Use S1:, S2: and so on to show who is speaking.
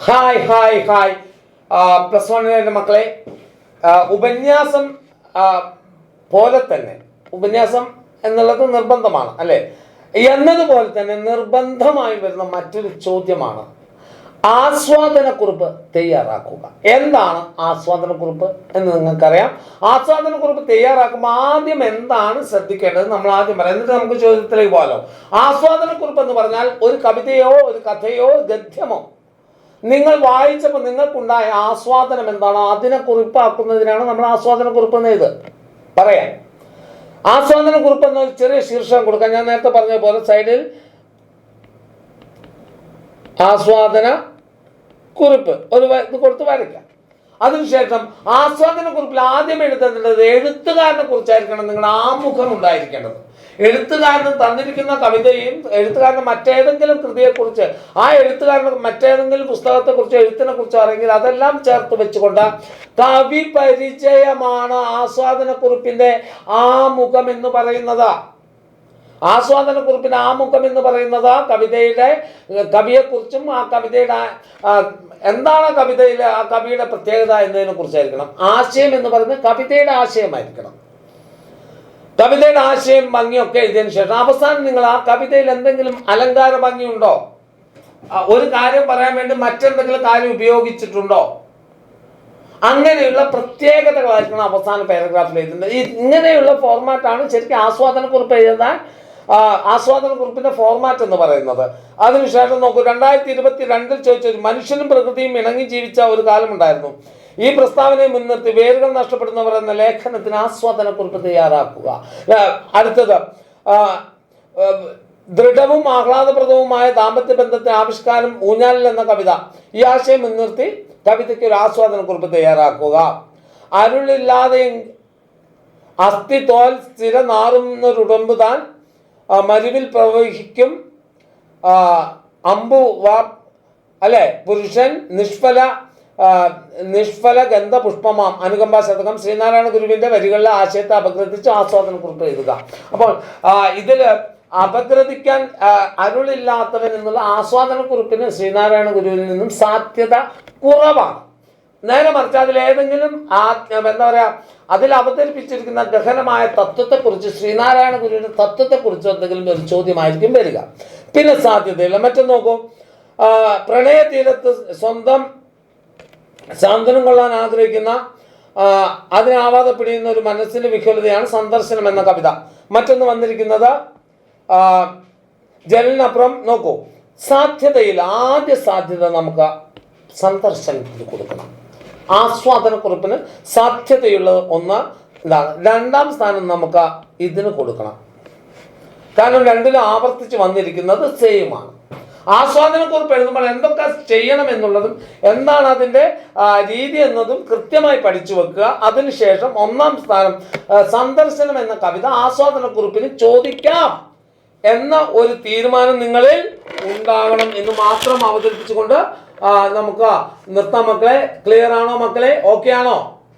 S1: Hi hi hi plus വണ്ണിലെ മക്കളെ, ഉപന്യാസം പോലെ തന്നെ ഉപന്യാസം എന്നുള്ളത് നിർബന്ധമാണ് അല്ലേ? എന്നതുപോലെ തന്നെ നിർബന്ധമായി വരുന്ന മറ്റൊരു ചോദ്യമാണ് ആസ്വാദനക്കുറിപ്പ് തയ്യാറാക്കുക. എന്താണ് ആസ്വാദനക്കുറിപ്പ് എന്ന് നിങ്ങൾക്കറിയാം. ആസ്വാദനക്കുറിപ്പ് തയ്യാറാക്കുമ്പോൾ ആദ്യം എന്താണ് ശ്രദ്ധിക്കേണ്ടത് നമ്മൾ ആദ്യം പറയാം, എന്നിട്ട് നമുക്ക് ചോദ്യത്തിലേക്ക് പോകാലോ. ആസ്വാദനക്കുറിപ്പ് എന്ന് പറഞ്ഞാൽ ഒരു കവിതയോ ഒരു കഥയോ ഗദ്യമോ നിങ്ങൾ വായിച്ചപ്പോൾ നിങ്ങൾക്കുണ്ടായ ആസ്വാദനം എന്താണോ അതിനെ കുറിപ്പാക്കുന്നതിനാണ് നമ്മൾ ആസ്വാദനക്കുറിപ്പ് എന്ന് പറയാം. ആസ്വാദനക്കുറിപ്പ് എന്നൊരു ചെറിയ ശീർഷകം കൊടുക്കാം. ഞാൻ നേരത്തെ പറഞ്ഞ പോലെ സൈഡിൽ ആസ്വാദന കുറിപ്പ് ഒരു ഇത് കൊടുത്ത് വരയ്ക്കാം. അതിനുശേഷം ആസ്വാദനക്കുറിപ്പിൽ ആദ്യം എഴുതേണ്ടത് എഴുത്തുകാരനെ കുറിച്ചായിരിക്കണം നിങ്ങളുടെ ആമുഖം ഉണ്ടായിരിക്കേണ്ടത്. എഴുത്തുകാരന് തന്നിരിക്കുന്ന കവിതയും എഴുത്തുകാരന് മറ്റേതെങ്കിലും കൃതിയെക്കുറിച്ച്, ആ എഴുത്തുകാരന് മറ്റേതെങ്കിലും പുസ്തകത്തെക്കുറിച്ച്, എഴുത്തിനെ കുറിച്ച് അറിയെങ്കിൽ അതെല്ലാം ചേർത്ത് വെച്ചുകൊണ്ട് കവി പരിചയമാണ് ആസ്വാദനക്കുറിപ്പിന്റെ ആമുഖം എന്ന് പറയുന്നത്. ആസ്വാദനക്കുറിപ്പിന്റെ ആമുഖം എന്ന് പറയുന്നത് കവിയെക്കുറിച്ചും ആ കവിതയുടെ എന്താണ് കവിതയിലെ ആ കവിയുടെ പ്രത്യേകത എന്നതിനെ കുറിച്ചായിരിക്കണം. ആശയം എന്ന് പറയുന്നത് കവിതയുടെ ആശയമായിരിക്കണം. കവിതയുടെ ആശയം ഭംഗിയൊക്കെ എഴുതിയതിനു ശേഷം അവസാനം നിങ്ങൾ ആ കവിതയിൽ എന്തെങ്കിലും അലങ്കാര ഭംഗിയുണ്ടോ, ഒരു കാര്യം പറയാൻ വേണ്ടി മറ്റെന്തെങ്കിലും കാര്യം ഉപയോഗിച്ചിട്ടുണ്ടോ, അങ്ങനെയുള്ള പ്രത്യേകതകളായിരിക്കണം അവസാന പാരഗ്രാഫിൽ എഴുതുന്നത്. ഇങ്ങനെയുള്ള ഫോർമാറ്റാണ് ശരിക്കും ആസ്വാദനക്കുറിപ്പ് എഴുതാൻ ആസ്വാദനക്കുറിപ്പിന്റെ ഫോർമാറ്റ് എന്ന് പറയുന്നത്. അതിനുശേഷം നോക്കൂ, 2022 ചോദിച്ചൊരു മനുഷ്യനും പ്രകൃതിയും ഇണങ്ങി ജീവിച്ച ഒരു കാലമുണ്ടായിരുന്നു. ഈ പ്രസ്താവനയെ മുൻനിർത്തി വേരുകൾ നഷ്ടപ്പെടുന്നവർ എന്ന ലേഖനത്തിന് ആസ്വാദനക്കുറിപ്പ് തയ്യാറാക്കുക. അടുത്തത് ദൃഢവും ആഹ്ലാദപ്രദവുമായ ദാമ്പത്യ ബന്ധത്തിന് ആവിഷ്കാരം ഊഞ്ഞാലിൽ എന്ന കവിത. ഈ ആശയം മുൻനിർത്തി കവിതയ്ക്ക് ഒരു ആസ്വാദനക്കുറിപ്പ് തയ്യാറാക്കുക. അരുളില്ലാതെ അസ്ഥി തോൽ സ്ഥിര നാറുന്നൊരുടമ്പ് താൻ മരുവിൽ പ്രവഹിക്കും അമ്പു വാ അല്ലെ പുരുഷൻ നിഷ്ഫല ഗന്ധ പുഷ്പമാം അനുകമ്പ ശതകം. ശ്രീനാരായണ ഗുരുവിന്റെ വരികളിലെ ആശയത്തെ അപഗ്രഥിച്ച് ആസ്വാദനക്കുറിപ്പ് എഴുതുക. അപ്പോൾ ഇതില് അപഗ്രഥിക്കാൻ അരുളില്ലാത്തവൻ എന്നുള്ള ആസ്വാദനക്കുറിപ്പിന് ശ്രീനാരായണ ഗുരുവിൽ നിന്നും സാധ്യത കുറവാണ്. നേരെ മറിച്ച് അതിലേതെങ്കിലും എന്താ പറയാ, അതിൽ അവതരിപ്പിച്ചിരിക്കുന്ന ഗഹനമായ തത്വത്തെക്കുറിച്ച്, ശ്രീനാരായണ ഗുരുവിന്റെ തത്വത്തെക്കുറിച്ച് എന്തെങ്കിലും ഒരു ചോദ്യമായിരിക്കും വരിക. പിന്നെ സാധ്യതയില്ല. മറ്റൊന്ന് നോക്കൂ, പ്രണയതീരത്ത് സ്വന്തം സാന്ത്വനം കൊള്ളാൻ ആഗ്രഹിക്കുന്ന അതിനാവാതെ പിടിയുന്ന ഒരു മനസ്സിന്റെ വിഹ്വലതയാണ് സന്ദർശനം എന്ന കവിത. മറ്റൊന്ന് വന്നിരിക്കുന്നത് ജലനപ്പുറം. നോക്കൂ, സാധ്യതയിൽ ആദ്യ സാധ്യത നമുക്ക് സന്ദർശനത്തിന് കൊടുക്കണം. ആസ്വാദനക്കുറിപ്പിന് സാധ്യതയുള്ളത് ഒന്ന് ഇതാണ്. രണ്ടാം സ്ഥാനം നമുക്ക് ഇതിന് കൊടുക്കണം. കാരണം രണ്ടിലും ആവർത്തിച്ച് വന്നിരിക്കുന്നത് സെയിമാണ്. ആസ്വാദനക്കുറിപ്പ് എഴുതുമ്പോൾ എന്തൊക്കെ ചെയ്യണം എന്നുള്ളതും എന്താണ് അതിൻ്റെ രീതി എന്നതും കൃത്യമായി പഠിച്ചു വെക്കുക. അതിനുശേഷം ഒന്നാം സ്ഥാനം സന്ദർശനം എന്ന കവിത ആസ്വാദനക്കുറിപ്പിന് ചോദിക്കാം എന്ന ഒരു തീരുമാനം നിങ്ങളിൽ ഉണ്ടാകണം എന്ന് മാത്രം അവതരിപ്പിച്ചുകൊണ്ട് നമുക്ക് നിർത്താം. മക്കളെ, ക്ലിയർ ആണോ മക്കളെ? ഓക്കെ ആണോ?